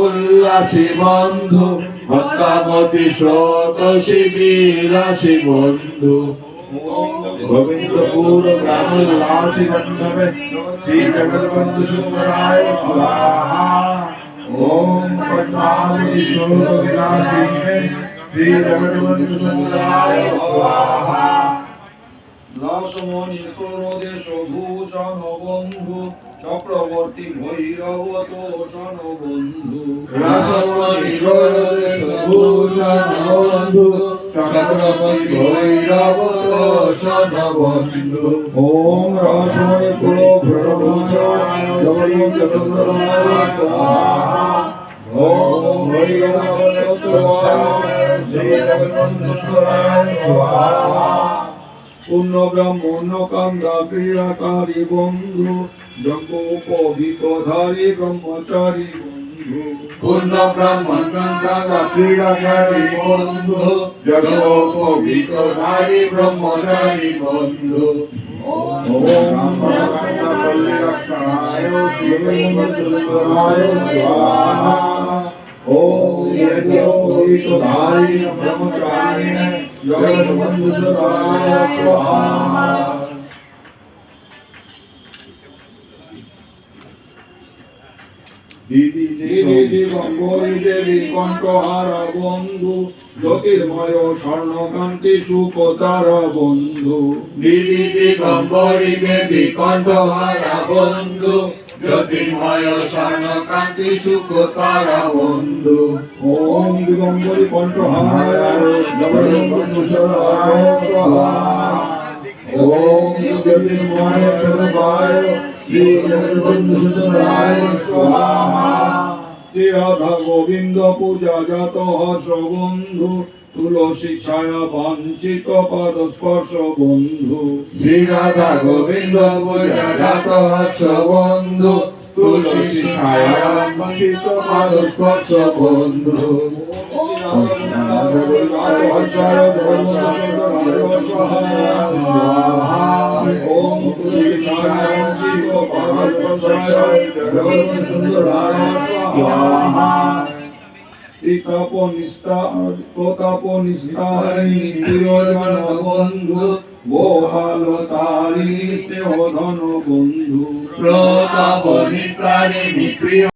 উল্লাসী বন্ধু ভক্তামতি শতশী বিলাসী বন্ধু গোবিন্দপুর গ্রামোল্লাসী মণ্ডপে শ্রী জগৎবন্ধু সুন্দরায় স্বাহা। ওম পদ্মাবতী শোকবিলাসী শ্রী জগৎবন্ধু সুন্দরায় স্বাহা। লাসমণি ক্রোধেশ ভূষণ বন্ধু চক্রবর্তী ভৈরব তোষণ বন্ধু। রাসমণি ক্রোধেশ ভূষণ বন্ধু চক্রবর্তী ভৈরব তোষণ বন্ধু। ওম রাসমণি ক্রোধভূষণ জগন্মুখ সুন্দরায় স্বাহা। ওম ভৈরব তোষণ শ্রী জগন্মুখ সুন্দরায় স্বাহা। পূর্ণ ব্রাহ্মণ কান্দা ক্রিয়াকারী বন্ধু যজ্ঞোপবীতধারী ব্রহ্মচারী বন্ধু। পূর্ণ ব্রাহ্মণ গঙ্গা ক্রীড়াকারী বন্ধু যজ্ঞোপবীতধারী ব্রহ্মচারী বন্ধু। ওম ব্রাহ্মণ গঙ্গা পল্লী রক্ষণায় সুন্দরায় স্বাহা। ওম যজ্ঞোপবীতধারী ব্রহ্মচারিণে জগৎবন্ধু সুন্দরায় স্বাহা। দিদি দিগম্বরী দেবী কণ্ঠহারা বন্ধু জ্যোতির্ময় স্বর্ণকান্তি সুকতারা বন্ধু। দিদি দিগম্বরী দেবী কণ্ঠহারা বন্ধু জ্যোতির্ময় স্বর্ণকান্তি সুকতারা বন্ধু। ওম দিগম্বরী কণ্ঠহারা জগৎবন্ধু সুন্দরায় স্বাহা। ওম জ্যোতির্ময় স্বরূপায় শ্রী জগৎবন্ধু সুন্দরায় স্বাহা। শ্রী রাধা গোবিন্দ পূজা জাত হর্ষ বন্ধু তুলসী ছায়া বাঞ্ছিত পাদ স্পর্শ বন্ধু। শ্রী রাধা গোবিন্দ পূজা জাত হর্ষ বন্ধু তুলসী ছায়া বাঞ্ছিত পাদ স্পর্শ বন্ধু। বন্ধু গোহালতারিণী স্নেহধন বন্ধু। প্রতাপ নিস্তারিণী প্রিয়